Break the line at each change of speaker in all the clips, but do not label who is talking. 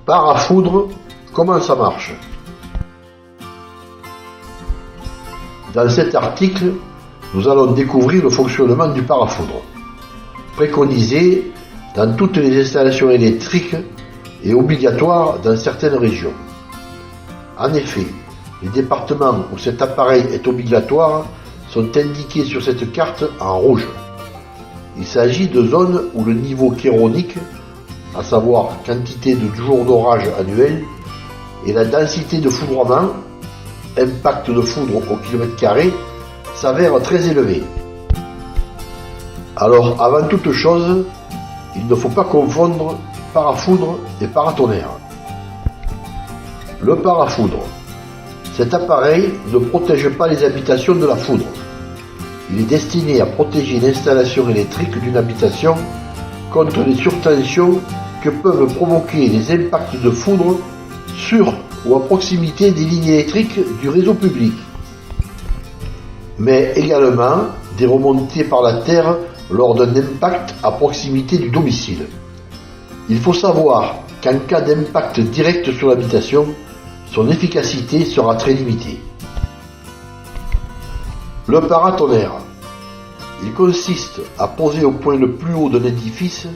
Parafoudre, comment ça marche? Dans cet article, nous allons découvrir le fonctionnement du parafoudre, préconisé dans toutes les installations électriques et obligatoire dans certaines régions. En effet, les départements où cet appareil est obligatoire sont indiqués sur cette carte en rouge. Il s'agit de zones où le niveau chéronique, à savoir quantité de jours d'orage annuel, et la densité de foudroiement, impact de foudre au kilomètre carré, s'avèrent très élevés. Alors, avant toute chose, il ne faut pas confondre parafoudre et paratonnerre. Le parafoudre. Cet appareil ne protège pas les habitations de la foudre. Il est destiné à protéger l'installation électrique d'une habitation contre les surtensions que peuvent provoquer les impacts de foudre sur ou à proximité des lignes électriques du réseau public, mais également des remontées par la terre lors d'un impact à proximité du domicile. Il faut savoir qu'en cas d'impact direct sur l'habitation, son efficacité sera très limitée. Le paratonnerre. Il consiste à poser au point le plus haut d'un édifice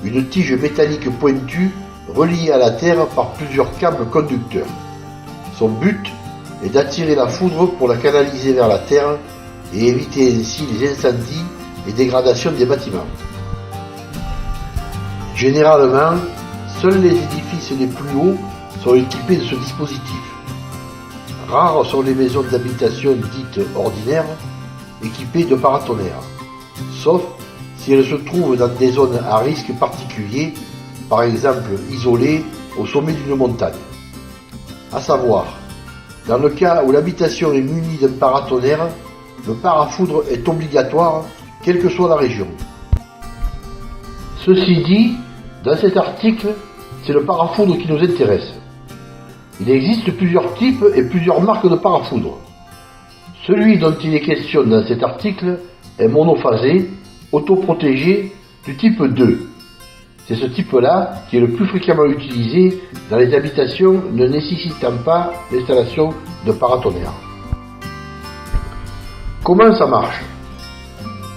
une tige métallique pointue reliée à la terre par plusieurs câbles conducteurs. Son but est d'attirer la foudre pour la canaliser vers la terre et éviter ainsi les incendies et dégradations des bâtiments. Généralement, seuls les édifices les plus hauts sont équipés de ce dispositif. Rares sont les maisons d'habitation dites ordinaires équipées de paratonnerres, sauf si elles se trouvent dans des zones à risque particulier, par exemple isolées au sommet d'une montagne. À savoir, dans le cas où l'habitation est munie d'un paratonnerre, le parafoudre est obligatoire, quelle que soit la région. Ceci dit, dans cet article, c'est le parafoudre qui nous intéresse. Il existe plusieurs types et plusieurs marques de parafoudre. Celui dont il est question dans cet article est monophasé, autoprotégé, du type 2. C'est ce type-là qui est le plus fréquemment utilisé dans les habitations ne nécessitant pas l'installation de paratonnerre. Comment ça marche?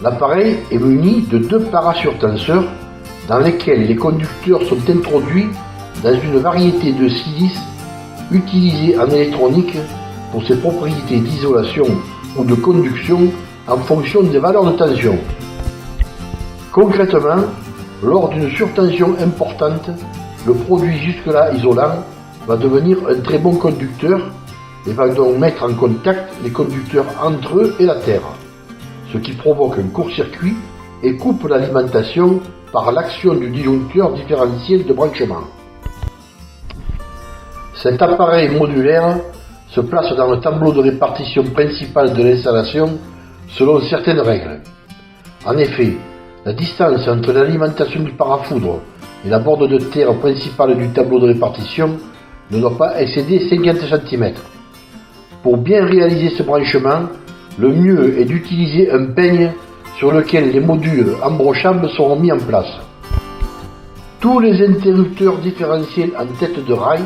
L'appareil est muni de deux parasurtenseurs dans lesquels les conducteurs sont introduits dans une variété de silice utilisés en électronique pour ses propriétés d'isolation ou de conduction en fonction des valeurs de tension. Concrètement, lors d'une surtension importante, le produit jusque-là isolant va devenir un très bon conducteur et va donc mettre en contact les conducteurs entre eux et la terre, ce qui provoque un court-circuit et coupe l'alimentation par l'action du disjoncteur différentiel de branchement. Cet appareil modulaire se place dans le tableau de répartition principal de l'installation selon certaines règles. En effet, la distance entre l'alimentation du parafoudre et la borde de terre principale du tableau de répartition ne doit pas excéder 50 cm. Pour bien réaliser ce branchement, le mieux est d'utiliser un peigne sur lequel les modules embrochables seront mis en place. Tous les interrupteurs différentiels en tête de rail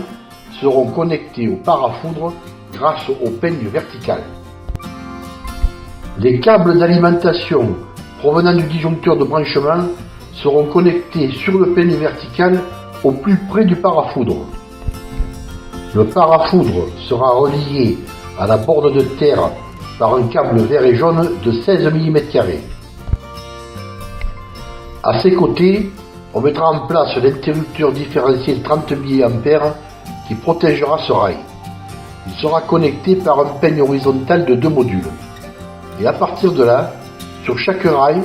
seront connectés au parafoudre grâce au peigne vertical. Les câbles d'alimentation provenant du disjoncteur de branchement seront connectés sur le peigne vertical au plus près du parafoudre. Le parafoudre sera relié à la borde de terre par un câble vert et jaune de 16 mm². À ses côtés, on mettra en place l'interrupteur différentiel 30 mA qui protégera ce rail. Il sera connecté par un peigne horizontal de 2 modules. Et à partir de là, sur chaque rail,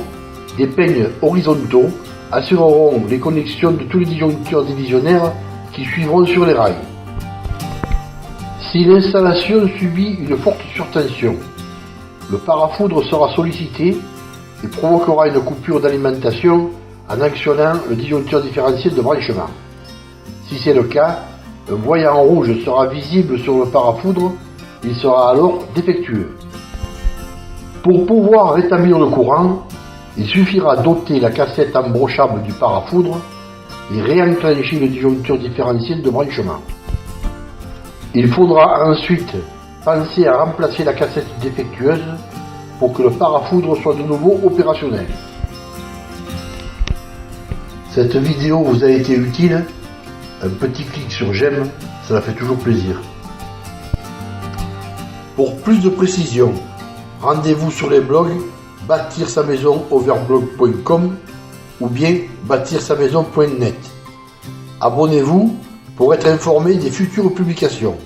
des peignes horizontaux assureront les connexions de tous les disjoncteurs divisionnaires qui suivront sur les rails. Si l'installation subit une forte surtension, le parafoudre sera sollicité et provoquera une coupure d'alimentation en actionnant le disjoncteur différentiel de branchement. Si c'est le cas, un voyant rouge sera visible sur le parafoudre, il sera alors défectueux. Pour pouvoir rétablir le courant, il suffira d'ôter la cassette embrochable du parafoudre et réenclencher le disjoncteur différentiel de branchement. Il faudra ensuite penser à remplacer la cassette défectueuse pour que le parafoudre soit de nouveau opérationnel. Cette vidéo vous a été utile? Un petit clic sur j'aime, cela fait toujours plaisir. Pour plus de précision, rendez-vous sur les blogs bâtir-sa-maison-overblog.com ou bien bâtir-sa-maison.net. Abonnez-vous pour être informé des futures publications.